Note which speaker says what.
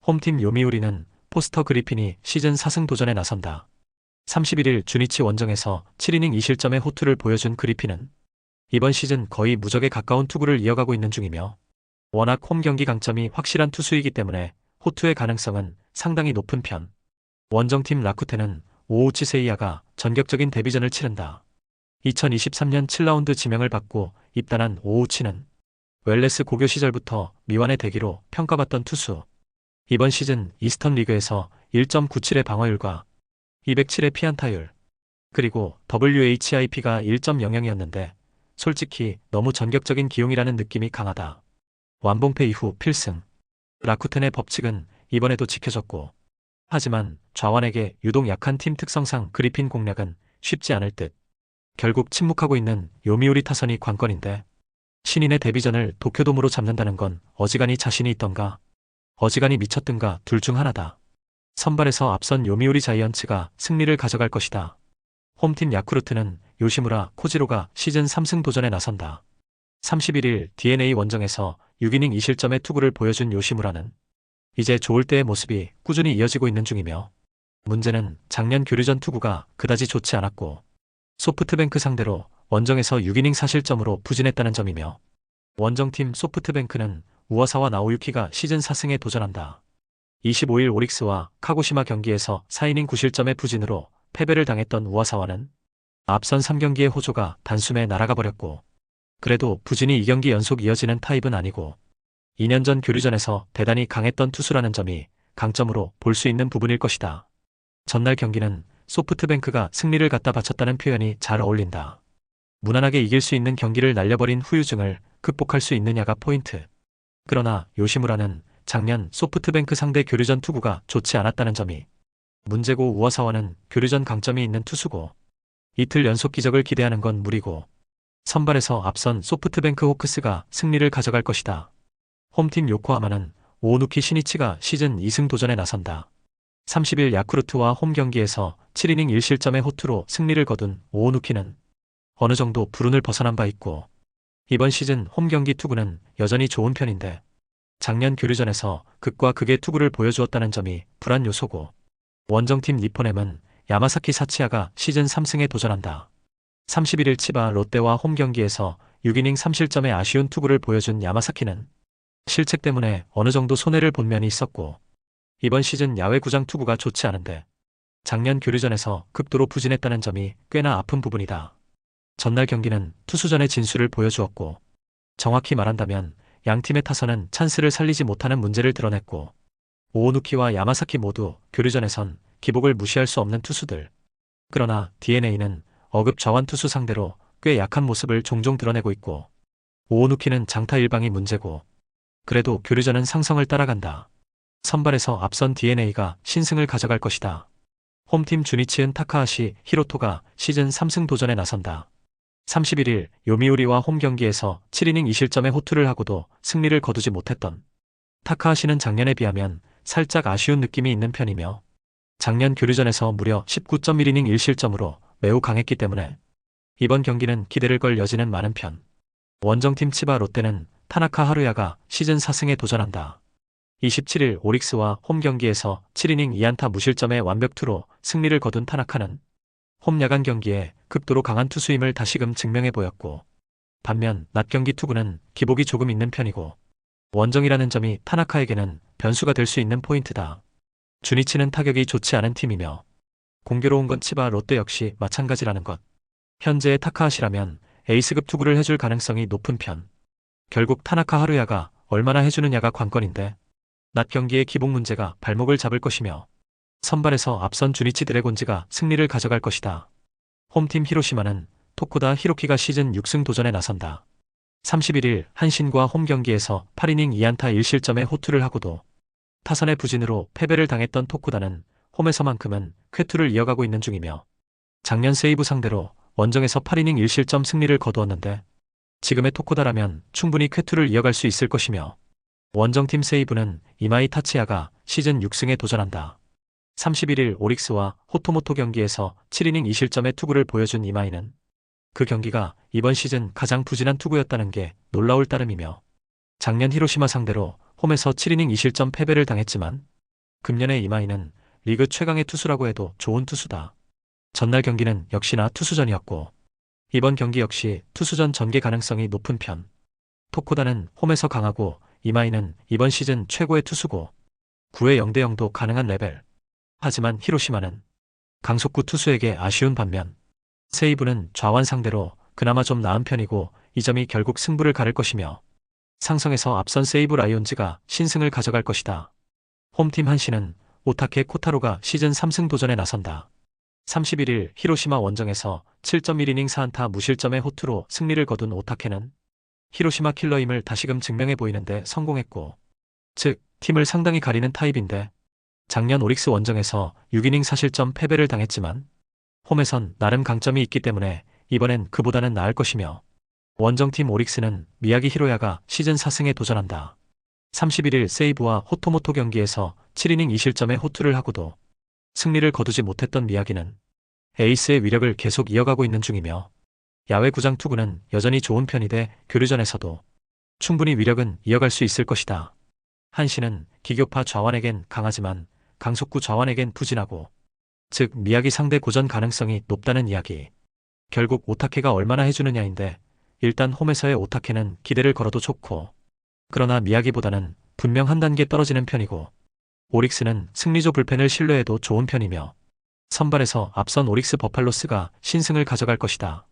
Speaker 1: 홈팀 요미우리는 포스터 그리핀이 시즌 4승 도전에 나선다. 31일 주니치 원정에서 7이닝 2실점의 호투를 보여준 그리핀은 이번 시즌 거의 무적에 가까운 투구를 이어가고 있는 중이며 워낙 홈 경기 강점이 확실한 투수이기 때문에 호투의 가능성은 상당히 높은 편. 원정팀 라쿠텐은 오우치 세이야가 전격적인 데뷔전을 치른다. 2023년 7라운드 지명을 받고 입단한 오우치는 웰레스 고교 시절부터 미완의 대기로 평가받던 투수. 이번 시즌 이스턴 리그에서 1.97의 방어율과 207의 피안타율, 그리고 WHIP가 1.00이었는데 솔직히 너무 전격적인 기용이라는 느낌이 강하다. 완봉패 이후 필승. 라쿠텐의 법칙은 이번에도 지켜졌고, 하지만 좌완에게 유독 약한 팀 특성상 그리핀 공략은 쉽지 않을 듯. 결국 침묵하고 있는 요미우리 타선이 관건인데, 신인의 데뷔전을 도쿄돔으로 잡는다는 건 어지간히 자신이 있던가 어지간히 미쳤든가 둘 중 하나다. 선발에서 앞선 요미우리 자이언츠가 승리를 가져갈 것이다. 홈팀 야쿠르트는 요시무라 코지로가 시즌 3승 도전에 나선다. 31일 DNA 원정에서 6이닝 2실점의 투구를 보여준 요시무라는 이제 좋을 때의 모습이 꾸준히 이어지고 있는 중이며, 문제는 작년 교류전 투구가 그다지 좋지 않았고 소프트뱅크 상대로 원정에서 6이닝 4실점으로 부진했다는 점이며, 원정팀 소프트뱅크는 우와사와 나오유키가 시즌 4승에 도전한다. 25일 오릭스와 카고시마 경기에서 4이닝 9실점의 부진으로 패배를 당했던 우와사와는 앞선 3경기의 호조가 단숨에 날아가 버렸고, 그래도 부진이 2경기 연속 이어지는 타입은 아니고 2년 전 교류전에서 대단히 강했던 투수라는 점이 강점으로 볼 수 있는 부분일 것이다. 전날 경기는 소프트뱅크가 승리를 갖다 바쳤다는 표현이 잘 어울린다. 무난하게 이길 수 있는 경기를 날려버린 후유증을 극복할 수 있느냐가 포인트. 그러나 요시무라는 작년 소프트뱅크 상대 교류전 투구가 좋지 않았다는 점이 문제고, 우와사와는 교류전 강점이 있는 투수고 이틀 연속 기적을 기대하는 건 무리고, 선발에서 앞선 소프트뱅크 호크스가 승리를 가져갈 것이다. 홈팀 요코하마는 오오누키 시니치가 시즌 2승 도전에 나선다. 30일 야쿠르트와 홈 경기에서 7이닝 1실점의 호투로 승리를 거둔 오오누키는 어느 정도 불운을 벗어난 바 있고, 이번 시즌 홈 경기 투구는 여전히 좋은 편인데 작년 교류전에서 극과 극의 투구를 보여주었다는 점이 불안 요소고, 원정팀 니포넴은 야마사키 사치야가 시즌 3승에 도전한다. 31일 치바 롯데와 홈 경기에서 6이닝 3실점의 아쉬운 투구를 보여준 야마사키는 실책 때문에 어느 정도 손해를 본 면이 있었고, 이번 시즌 야외 구장 투구가 좋지 않은데 작년 교류전에서 극도로 부진했다는 점이 꽤나 아픈 부분이다. 전날 경기는 투수전의 진수를 보여주었고, 정확히 말한다면 양팀의 타선은 찬스를 살리지 못하는 문제를 드러냈고, 오오누키와 야마사키 모두 교류전에선 기복을 무시할 수 없는 투수들. 그러나 DNA는 어급 좌완 투수 상대로 꽤 약한 모습을 종종 드러내고 있고, 오오누키는 장타 일방이 문제고, 그래도 교류전은 상성을 따라간다. 선발에서 앞선 DNA가 신승을 가져갈 것이다. 홈팀 주니치은 타카하시 히로토가 시즌 3승 도전에 나선다. 31일 요미우리와 홈 경기에서 7이닝 2실점의 호투를 하고도 승리를 거두지 못했던 타카하시는 작년에 비하면 살짝 아쉬운 느낌이 있는 편이며, 작년 교류전에서 무려 19.1이닝 1실점으로 매우 강했기 때문에 이번 경기는 기대를 걸 여지는 많은 편. 원정팀 치바 롯데는 타나카 하루야가 시즌 4승에 도전한다. 27일 오릭스와 홈 경기에서 7이닝 2안타 무실점의 완벽투로 승리를 거둔 타나카는 홈 야간 경기에 극도로 강한 투수임을 다시금 증명해 보였고, 반면 낮 경기 투구는 기복이 조금 있는 편이고 원정이라는 점이 타나카에게는 변수가 될 수 있는 포인트다. 주니치는 타격이 좋지 않은 팀이며 공교로운 건 치바 롯데 역시 마찬가지라는 것. 현재의 타카하시라면 에이스급 투구를 해줄 가능성이 높은 편. 결국 타나카 하루야가 얼마나 해주느냐가 관건인데, 낮 경기의 기복 문제가 발목을 잡을 것이며 선발에서 앞선 주니치 드래곤즈가 승리를 가져갈 것이다. 홈팀 히로시마는 토쿠다 히로키가 시즌 6승 도전에 나선다. 31일 한신과 홈 경기에서 8이닝 2안타 1실점의 호투를 하고도 타선의 부진으로 패배를 당했던 토쿠다는 홈에서만큼은 쾌투를 이어가고 있는 중이며, 작년 세이브 상대로 원정에서 8이닝 1실점 승리를 거두었는데 지금의 토쿠다라면 충분히 쾌투를 이어갈 수 있을 것이며, 원정팀 세이브는 이마이 타치야가 시즌 6승에 도전한다. 31일 오릭스와 호토모토 경기에서 7이닝 2실점의 투구를 보여준 이마이는 그 경기가 이번 시즌 가장 부진한 투구였다는 게 놀라울 따름이며, 작년 히로시마 상대로 홈에서 7이닝 2실점 패배를 당했지만 금년의 이마이는 리그 최강의 투수라고 해도 좋은 투수다. 전날 경기는 역시나 투수전이었고 이번 경기 역시 투수전 전개 가능성이 높은 편. 토코다는 홈에서 강하고 이마이는 이번 시즌 최고의 투수고 9회 0대 0도 가능한 레벨. 하지만 히로시마는 강속구 투수에게 아쉬운 반면 세이브는 좌완 상대로 그나마 좀 나은 편이고 이 점이 결국 승부를 가를 것이며 상성에서 앞선 세이브 라이온즈가 신승을 가져갈 것이다. 홈팀 한시는 오타케 코타로가 시즌 3승 도전에 나선다. 31일 히로시마 원정에서 7.1이닝 4안타 무실점의 호투로 승리를 거둔 오타케는 히로시마 킬러임을 다시금 증명해 보이는데 성공했고, 즉 팀을 상당히 가리는 타입인데 작년 오릭스 원정에서 6이닝 4실점 패배를 당했지만 홈에선 나름 강점이 있기 때문에 이번엔 그보다는 나을 것이며 원정팀 오릭스는 미야기 히로야가 시즌 4승에 도전한다. 31일 세이브와 호토모토 경기에서 7이닝 2실점의 호투를 하고도 승리를 거두지 못했던 미야기는 에이스의 위력을 계속 이어가고 있는 중이며 야외 구장 투구는 여전히 좋은 편이돼 교류전에서도 충분히 위력은 이어갈 수 있을 것이다. 한시는 기교파 좌완에겐 강하지만 강속구 좌완에겐 부진하고 즉 미야기 상대 고전 가능성이 높다는 이야기. 결국 오타케가 얼마나 해주느냐인데 일단 홈에서의 오타케는 기대를 걸어도 좋고 그러나 미야기보다는 분명 한 단계 떨어지는 편이고 오릭스는 승리조 불펜을 신뢰해도 좋은 편이며 선발에서 앞선 오릭스 버팔로스가 신승을 가져갈 것이다.